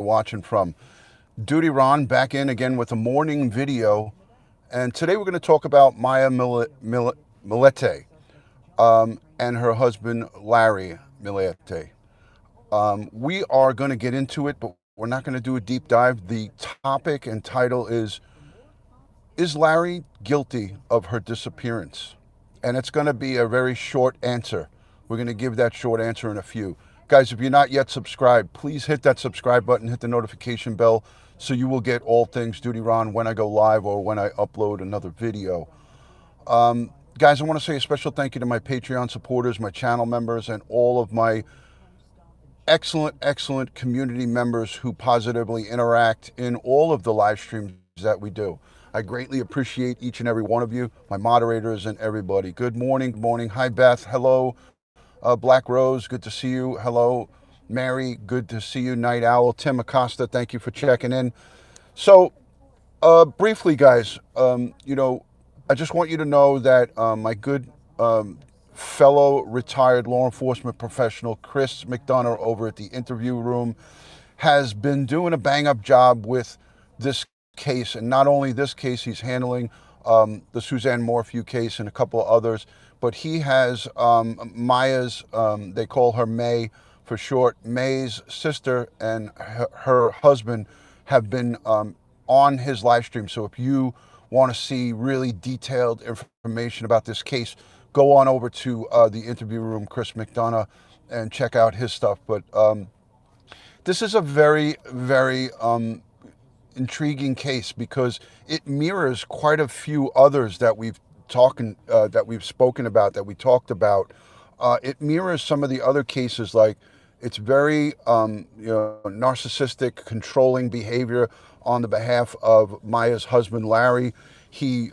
watching from. DutyRon back in again with a morning video. And today we're going to talk about Maya Millete and her husband, Larry Millete. We are going to get into it, but we're not going to do a deep dive. The topic and title is Larry guilty of her disappearance? And it's going to be a very short answer. We're going to give that short answer in a few. Guys, if you're not yet subscribed, please hit that subscribe button, hit the notification bell, so you will get all things DutyRon when I go live or when I upload another video. Guys, I want to say a special thank you to my Patreon supporters, my channel members, and all of my excellent community members who positively interact in all of the live streams that we do. I greatly appreciate each and every one of you, my moderators and everybody. Good morning, good morning. Hi, Beth. Hello. Black Rose, good to see you. Hello. Mary, good to see you. Night Owl. Tim Acosta, thank you for checking in. So, briefly, guys, I just want you to know that my good fellow retired law enforcement professional, Chris McDonough, over at the interview room, has been doing a bang-up job with this case. And not only this case, he's handling the Suzanne Morphew case and a couple of others. But he has Maya's, they call her May for short, May's sister and her husband have been on his live stream. So if you want to see really detailed information about this case, go on over to the interview room, Chris McDonough, and check out his stuff. But this is a very intriguing case because it mirrors quite a few others that we've spoken about, that we talked about. It mirrors some of the other cases. Like, it's very narcissistic, controlling behavior on the behalf of Maya's husband, Larry. He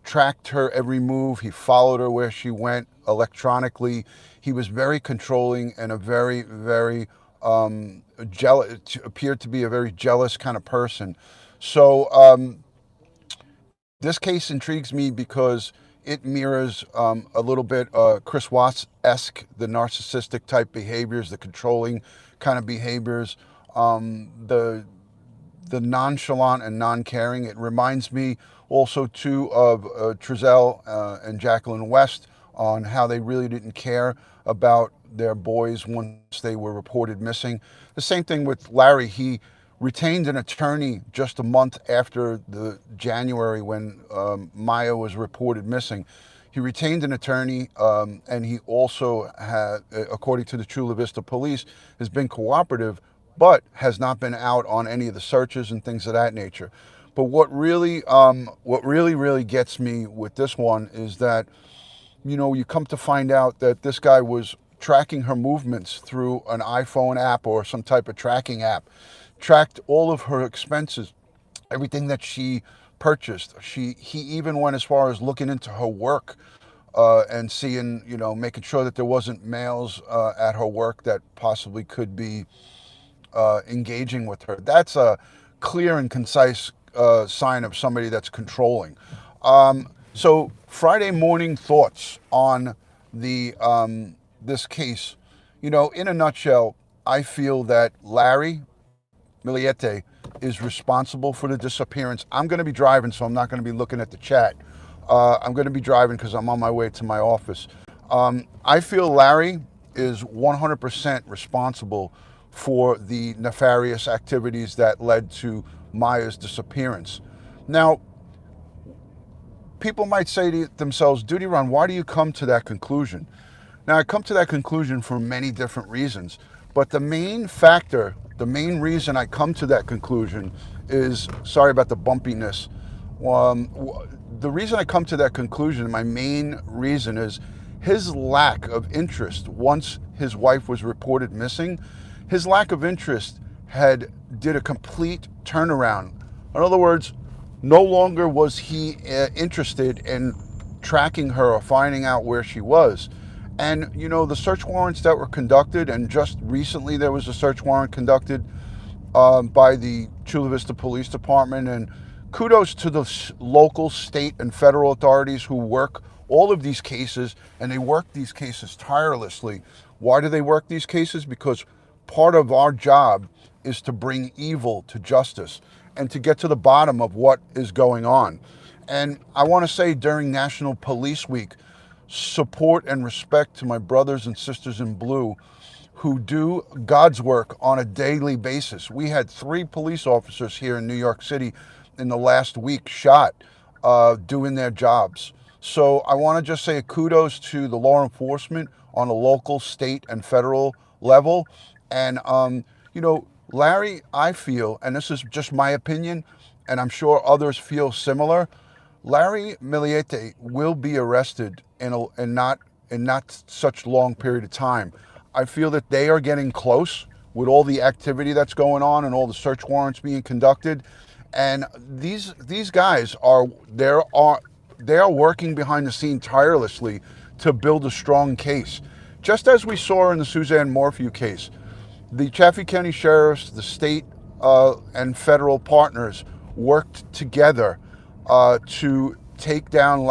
tracked her every move. He followed her where she went electronically. He was very controlling and a very jealous, appeared to be a very jealous kind of person. So this case intrigues me because it mirrors a little bit Chris Watts-esque, the narcissistic type behaviors, the controlling kind of behaviors, the nonchalant and non-caring. It reminds me also too of Trezell and Jacqueline West on how they really didn't care about their boys once they were reported missing. The same thing with Larry. He retained an attorney just a month after the January when Maya was reported missing. He retained an attorney, and he also had, according to the Chula Vista Police, has been cooperative, but has not been out on any of the searches and things of that nature. But what really gets me with this one is that, you come to find out that this guy was tracking her movements through an iPhone app or some type of tracking app, tracked all of her expenses, everything that she purchased. He even went as far as looking into her work and seeing, making sure that there wasn't males at her work that possibly could be engaging with her. That's a clear and concise sign of somebody that's controlling. So Friday morning thoughts on the this case. In a nutshell, I feel that Larry Millete is responsible for the disappearance. I'm going to be driving, so I'm not going to be looking at the chat. I'm going to be driving because I'm on my way to my office. I feel Larry is 100% responsible for the nefarious activities that led to Maya's disappearance. Now, people might say to themselves, DutyRon, why do you come to that conclusion? Now, I come to that conclusion for many different reasons, but the main factor, the main reason I come to that conclusion is, sorry about the bumpiness, the reason I come to that conclusion, my main reason, is his lack of interest. Once his wife was reported missing, his lack of interest did a complete turnaround. In other words, no longer was he interested in tracking her or finding out where she was. And, the search warrants that were conducted, and just recently there was a search warrant conducted by the Chula Vista Police Department, and kudos to the local, state, and federal authorities who work all of these cases, and they work these cases tirelessly. Why do they work these cases? Because part of our job is to bring evil to justice and to get to the bottom of what is going on. And I want to say during National Police Week, support and respect to my brothers and sisters in blue who do God's work on a daily basis. We had 3 police officers here in New York City in the last week shot doing their jobs. So I want to just say kudos to the law enforcement on a local, state, and federal level. And, Larry, I feel, and this is just my opinion, and I'm sure others feel similar, Larry Millete will be arrested in not such long period of time. I feel that they are getting close with all the activity that's going on and all the search warrants being conducted. And these guys they are working behind the scene tirelessly to build a strong case. Just as we saw in the Suzanne Morphew case, the Chaffee County Sheriffs, the state and federal partners worked together to take down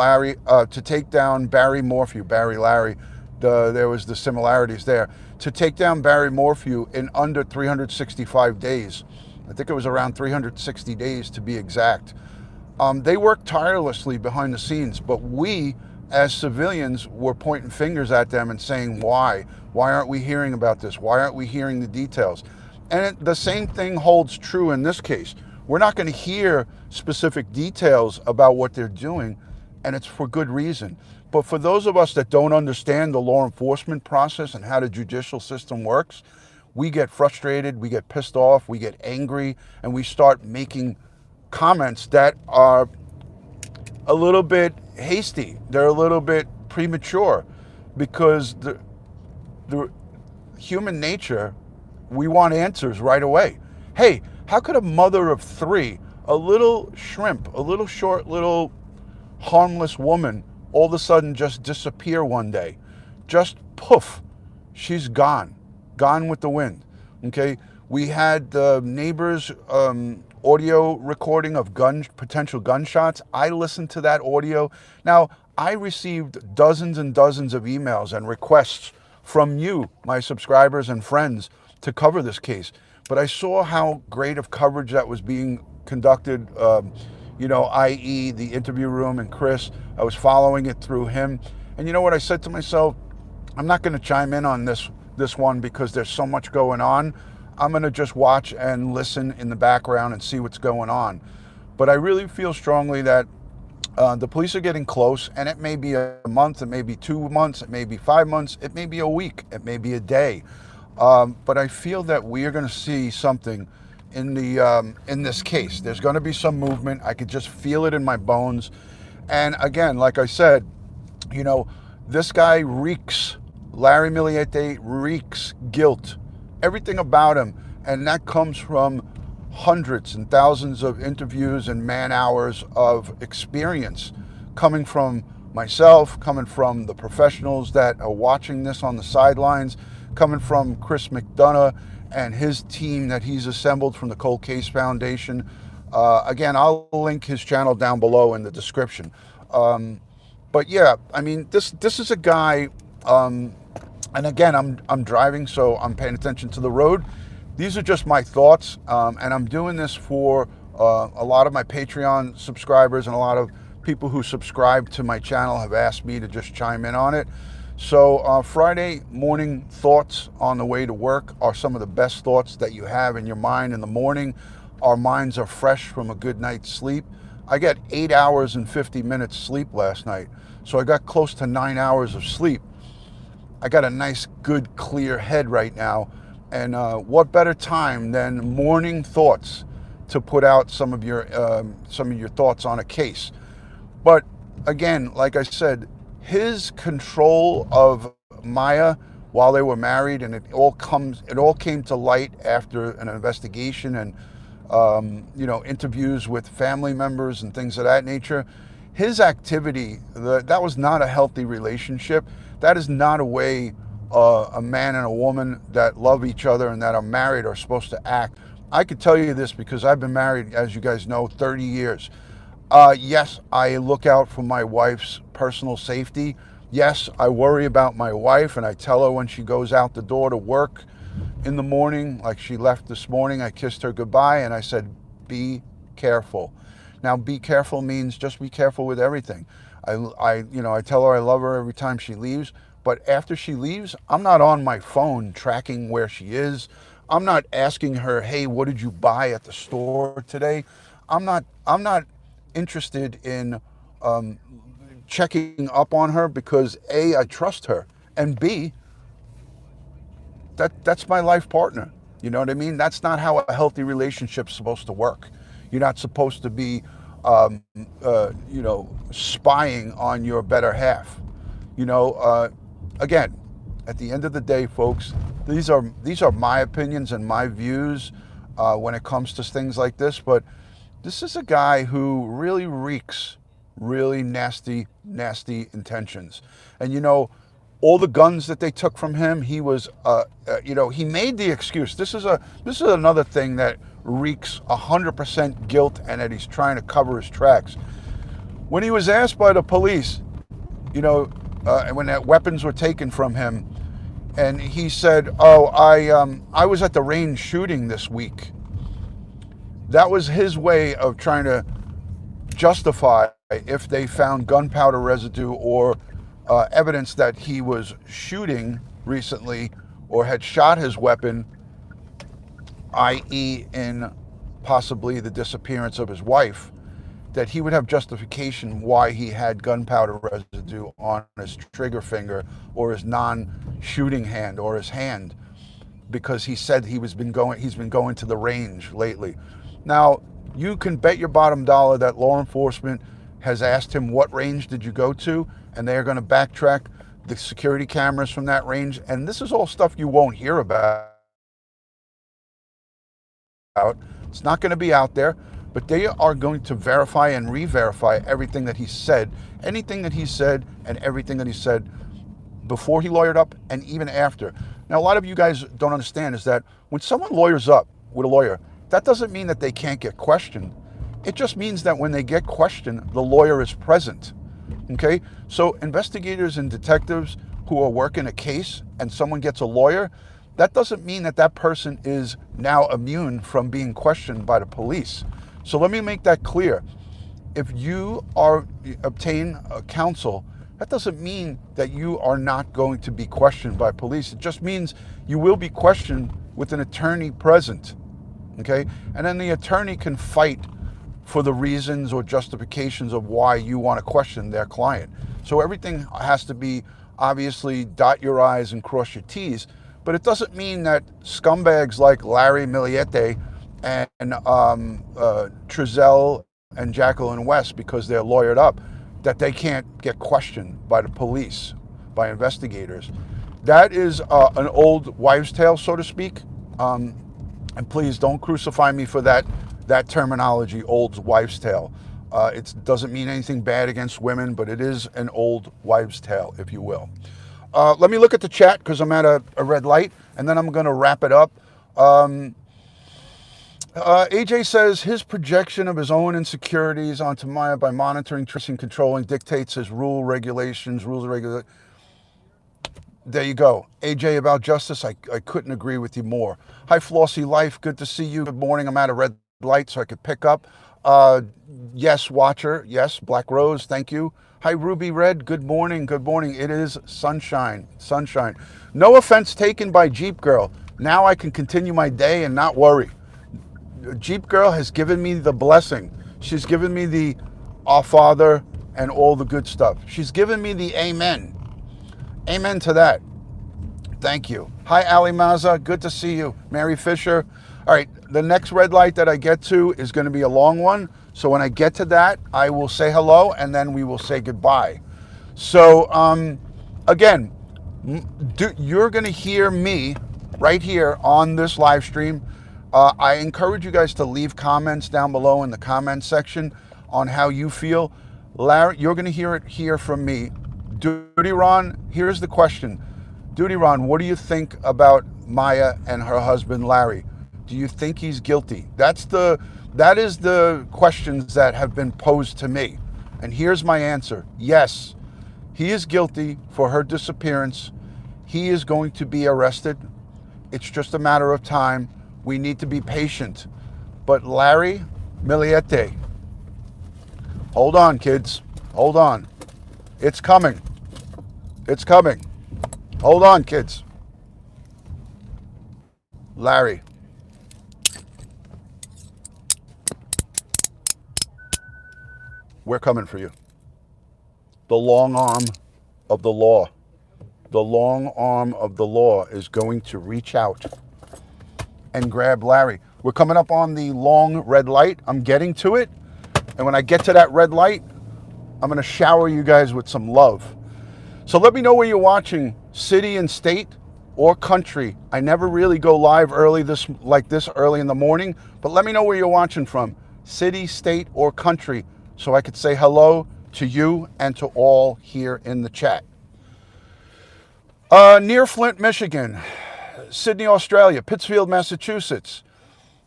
Barry Morphew, Barry Larry. There was the similarities there. To take down Barry Morphew in under 365 days. I think it was around 360 days to be exact. They worked tirelessly behind the scenes, but we, as civilians, were pointing fingers at them and saying, why? Why aren't we hearing about this? Why aren't we hearing the details? And the same thing holds true in this case. We're not going to hear specific details about what they're doing, and it's for good reason. But for those of us that don't understand the law enforcement process and how the judicial system works, we get frustrated, we get pissed off, we get angry, and we start making comments that are a little bit hasty. They're a little bit premature because the human nature, we want answers right away. Hey, how could a mother of 3, a little shrimp, a little short, little harmless woman, all of a sudden just disappear one day? Just poof, she's gone with the wind. Okay, we had the neighbors' audio recording of potential gunshots. I listened to that audio. Now, I received dozens and dozens of emails and requests from you, my subscribers and friends, to cover this case. But I saw how great of coverage that was being conducted, i.e. the interview room and Chris. I was following it through him. And you know what? I said to myself, I'm not going to chime in on this one because there's so much going on. I'm going to just watch and listen in the background and see what's going on. But I really feel strongly that the police are getting close, and it may be a month, it may be 2 months, it may be 5 months, it may be a week, it may be a day. But I feel that we are going to see something in this case. There's going to be some movement. I could just feel it in my bones. And again, like I said, this guy reeks, Larry Millete reeks guilt, everything about him. And that comes from hundreds and thousands of interviews and man hours of experience coming from myself, coming from the professionals that are watching this on the sidelines, coming from Chris McDonough and his team that he's assembled from the Cold Case Foundation. Again, I'll link his channel down below in the description. But yeah, I mean, this is a guy, and again, I'm driving, so I'm paying attention to the road. These are just my thoughts, and I'm doing this for a lot of my Patreon subscribers, and a lot of people who subscribe to my channel have asked me to just chime in on it. So Friday morning thoughts on the way to work are some of the best thoughts that you have in your mind in the morning. Our minds are fresh from a good night's sleep. I got 8 hours and 50 minutes sleep last night, so I got close to 9 hours of sleep. I got a nice, good, clear head right now, and what better time than morning thoughts to put out some of your thoughts on a case. But again, like I said, his control of Maya while they were married, and it all came to light after an investigation and interviews with family members and things of that nature. His activity, that was not a healthy relationship. That is not a way a man and a woman that love each other and that are married are supposed to act. I could tell you this because I've been married, as you guys know, 30 years. Yes, I look out for my wife's personal safety. Yes, I worry about my wife, and I tell her when she goes out the door to work in the morning, like she left this morning, I kissed her goodbye and I said, be careful. Now, be careful means just be careful with everything. I tell her I love her every time she leaves, but after she leaves, I'm not on my phone tracking where she is. I'm not asking her, hey, what did you buy at the store today? I'm not interested in checking up on her because A, I trust her, and B, that's my life partner. You know what I mean? That's not how a healthy relationship's supposed to work. You're not supposed to be, spying on your better half. Again, at the end of the day, folks, these are my opinions and my views when it comes to things like this. But this is a guy who really reeks really nasty, nasty intentions. And all the guns that they took from him, he was, he made the excuse. This is another thing that reeks 100% guilt, and that he's trying to cover his tracks. When he was asked by the police, when that weapons were taken from him, and he said, "Oh, I was at the range shooting this week." That was his way of trying to justify if they found gunpowder residue or evidence that he was shooting recently or had shot his weapon, i.e. in possibly the disappearance of his wife, that he would have justification why he had gunpowder residue on his trigger finger or his non-shooting hand or his hand, because he said he's been going to the range lately. Now, you can bet your bottom dollar that law enforcement has asked him, what range did you go to? And they're going to backtrack the security cameras from that range. And this is all stuff you won't hear about. It's not going to be out there, but they are going to verify and re-verify everything that he said, anything that he said, and everything that he said before he lawyered up and even after. Now, a lot of you guys don't understand is that when someone lawyers up with a lawyer, that doesn't mean that they can't get questioned. It just means that when they get questioned, the lawyer is present. Okay? So investigators and detectives who are working a case and someone gets a lawyer, that doesn't mean that that person is now immune from being questioned by the police. So let me make that clear. If you obtain counsel, that doesn't mean that you are not going to be questioned by police. It just means you will be questioned with an attorney present. Okay? And then the attorney can fight for the reasons or justifications of why you want to question their client. So everything has to be obviously dot your I's and cross your T's, but it doesn't mean that scumbags like Larry Millete and Trezell and Jacqueline West, because they're lawyered up, that they can't get questioned by the police, by investigators. That is an old wives' tale, so to speak. And please don't crucify me for that terminology, old wives' tale. It doesn't mean anything bad against women, but it is an old wives' tale, if you will. Let me look at the chat because I'm at a red light, and then I'm going to wrap it up. AJ says his projection of his own insecurities onto Maya by monitoring, tracing, controlling dictates his rules and regulations. There you go. AJ, about justice, I couldn't agree with you more. Hi, Flossy Life. Good to see you. Good morning. I'm at a red light so I could pick up. Yes, Watcher. Yes, Black Rose. Thank you. Hi, Ruby Red. Good morning. Good morning. It is sunshine. Sunshine. No offense taken by Jeep Girl. Now I can continue my day and not worry. Jeep Girl has given me the blessing. She's given me the Our Father and all the good stuff. She's given me the amen. Amen to that. Thank you. Hi, Ali Maza. Good to see you. Mary Fisher. All right, the next red light that I get to is going to be a long one. So when I get to that, I will say hello, and then we will say goodbye. So, again, you're going to hear me right here on this live stream. I encourage you guys to leave comments down below in the comment section on how you feel. Larry, you're going to hear it here from me. DutyRon, here's the question. DutyRon, what do you think about Maya and her husband, Larry? Do you think he's guilty? That is the questions that have been posed to me. And here's my answer. Yes, he is guilty for her disappearance. He is going to be arrested. It's just a matter of time. We need to be patient. But Larry Millete, hold on, kids. Hold on. It's coming. It's coming. Hold on, kids. Larry. We're coming for you. The long arm of the law. The long arm of the law is going to reach out and grab Larry. We're coming up on the long red light. I'm getting to it. And when I get to that red light, I'm going to shower you guys with some love. So let me know where you're watching, city and state or country. I never really go live like this early in the morning, but let me know where you're watching from, city, state, or country, so I could say hello to you and to all here in the chat. Near Flint, Michigan, Sydney, Australia, Pittsfield, Massachusetts.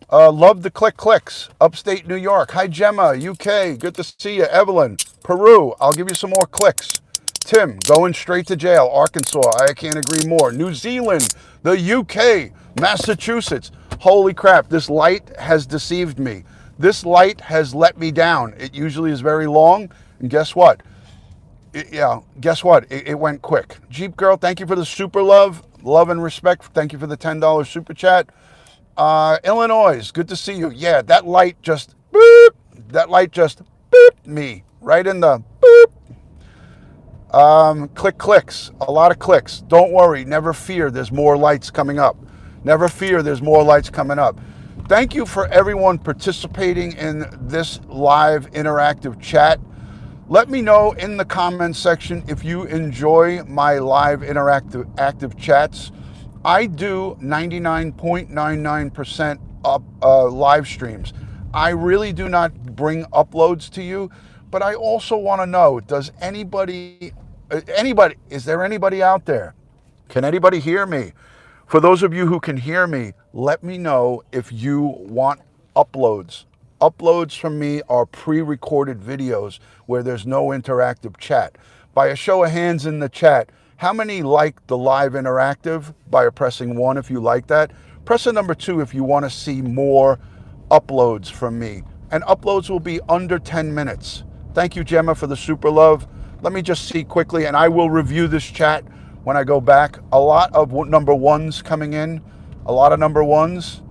Love the clicks. Upstate New York. Hi, Gemma, UK. Good to see you. Evelyn, Peru. I'll give you some more clicks. Tim, going straight to jail. Arkansas. I can't agree more. New Zealand, the UK, Massachusetts. Holy crap, this light has deceived me. This light has let me down. It usually is very long. And guess what? It went quick. Jeep Girl, thank you for the super love. Love and respect. Thank you for the $10 super chat. Illinois, good to see you. Yeah, that light just boop. That light just booped me right in the boop. Clicks. A lot of clicks. Don't worry. Never fear. There's more lights coming up. Never fear. There's more lights coming up. Thank you for everyone participating in this live interactive chat. Let me know in the comments section if you enjoy my live active chats. I do 99.99% up live streams. I really do not bring uploads to you, but I also want to know, does anybody, is there anybody out there? Can anybody hear me? For those of you who can hear me, let me know if you want uploads. Uploads from me are pre-recorded videos where there's no interactive chat. By a show of hands in the chat, how many like the live interactive by pressing 1 if you like that? Press the number 2 if you want to see more uploads from me. And uploads will be under 10 minutes. Thank you, Gemma, for the super love. Let me just see quickly, and I will review this chat when I go back. A lot of number 1s coming in. A lot of number 1s.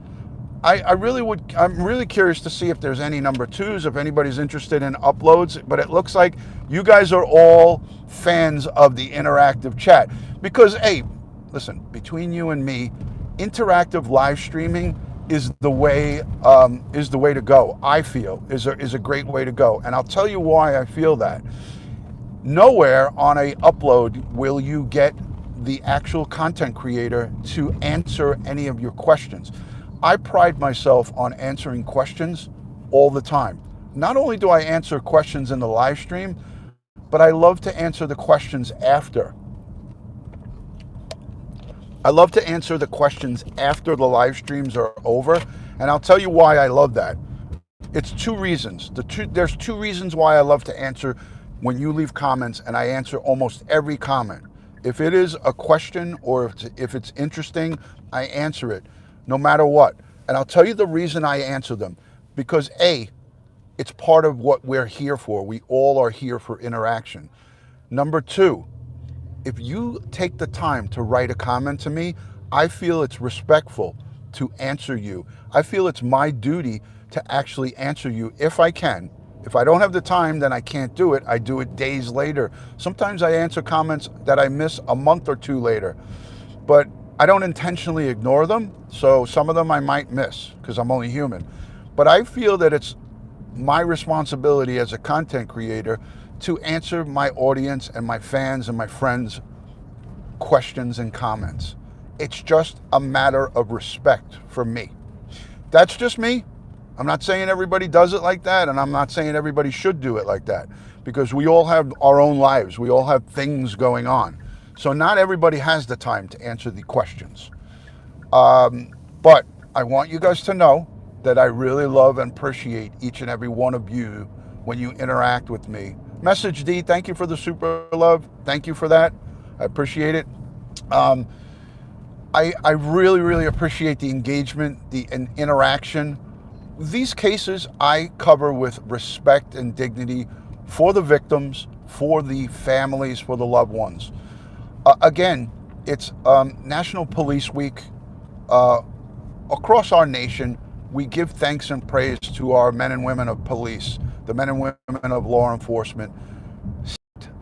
I'm really curious to see if there's any number 2s, if anybody's interested in uploads, but it looks like you guys are all fans of the interactive chat. Because, hey, listen, between you and me, interactive live streaming is the way to go. I feel is a great way to go. And I'll tell you why I feel that. Nowhere on a upload will you get the actual content creator to answer any of your questions. I pride myself on answering questions all the time. Not only do I answer questions in the live stream, but I love to answer the questions after. I love to answer the questions after the live streams are over, and I'll tell you why I love that. It's 2 reasons. There's 2 reasons why I love to answer when you leave comments, and I answer almost every comment. If it is a question or if it's interesting, I answer it. No matter what. And I'll tell you the reason I answer them. Because A, it's part of what we're here for. We all are here for interaction. Number 2, if you take the time to write a comment to me, I feel it's respectful to answer you. I feel it's my duty to actually answer you if I can. If I don't have the time, then I can't do it. I do it days later. Sometimes I answer comments that I miss a month or 2 later. But I don't intentionally ignore them, so some of them I might miss because I'm only human. But I feel that it's my responsibility as a content creator to answer my audience and my fans and my friends' questions and comments. It's just a matter of respect for me. That's just me. I'm not saying everybody does it like that, and I'm not saying everybody should do it like that, because we all have our own lives. We all have things going on. So not everybody has the time to answer the questions. But I want you guys to know that I really love and appreciate each and every one of you when you interact with me. Message D, thank you for the super love. Thank you for that. I appreciate it. I really, really appreciate the engagement, the interaction. These cases I cover with respect and dignity for the victims, for the families, for the loved ones. Again, it's National Police Week. Across our nation, we give thanks and praise to our men and women of police, the men and women of law enforcement,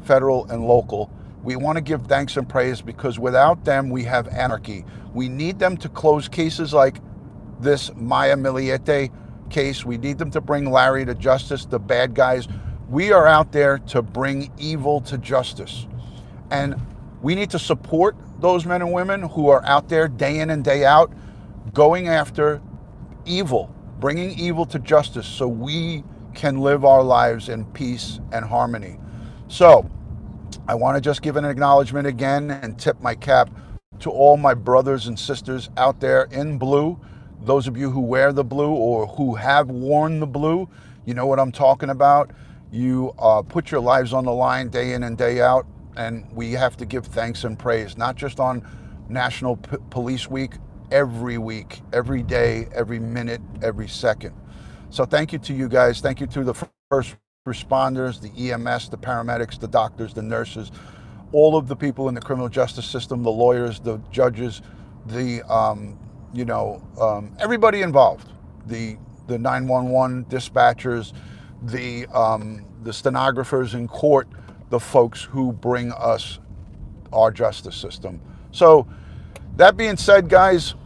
federal and local. We want to give thanks and praise because without them, we have anarchy. We need them to close cases like this Maya Millete case. We need them to bring Larry to justice, the bad guys. We are out there to bring evil to justice. And we need to support those men and women who are out there day in and day out going after evil, bringing evil to justice so we can live our lives in peace and harmony. So I want to just give an acknowledgement again and tip my cap to all my brothers and sisters out there in blue. Those of you who wear the blue or who have worn the blue, you know what I'm talking about. You put your lives on the line day in and day out, and we have to give thanks and praise, not just on National Police Week, week, every day, every minute, every second. So thank you to you guys. Thank you to the first responders, the EMS, the paramedics, the doctors, the nurses, all of the people in the criminal justice system, the lawyers, the judges, the everybody involved, the 911 dispatchers, the stenographers in court, the folks who bring us our justice system. So that being said, guys,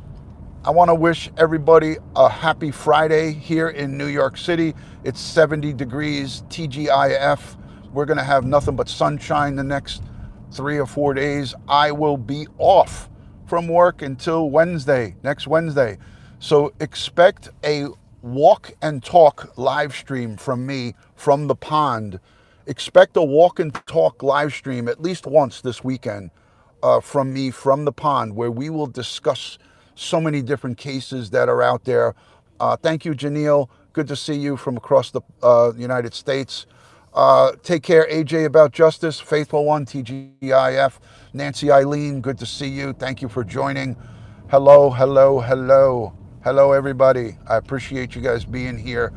I want to wish everybody a happy Friday here in New York City. It's 70 degrees, TGIF. We're going to have nothing but sunshine the next 3 or 4 days. I will be off from work until next Wednesday. So expect a walk and talk live stream from me from the pond. Expect a walk and talk live stream at least once this weekend from me from the pond, where we will discuss so many different cases that are out there. Thank you, Janelle. Good to see you from across the United States. Take care, AJ About Justice, Faithful One, TGIF. Nancy Eileen, good to see you. Thank you for joining. Hello, hello, hello. Hello, everybody. I appreciate you guys being here.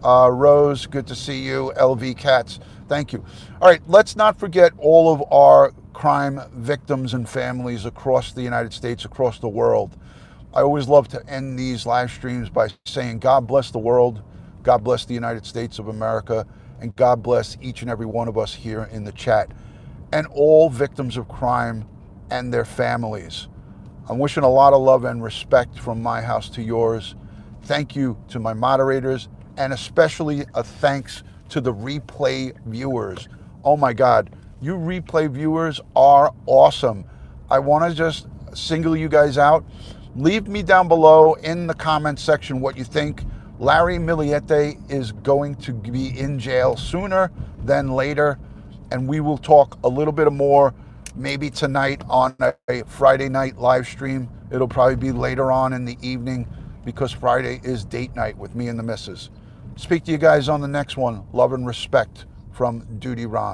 Rose, good to see you. LV Cats, thank you. All right, let's not forget all of our crime victims and families across the United States, across the world. I always love to end these live streams by saying, God bless the world, God bless the United States of America, and God bless each and every one of us here in the chat, and all victims of crime and their families. I'm wishing a lot of love and respect from my house to yours. Thank you to my moderators, and especially a thanks to the replay viewers. Oh my God, you replay viewers are awesome. I want to just single you guys out. Leave me down below in the comment section what you think. Larry Millete is going to be in jail sooner than later, and we will talk a little bit more maybe tonight on a Friday night live stream. It'll probably be later on in the evening because Friday is date night with me and the missus. Speak to you guys on the next one. Love and respect from DutyRon.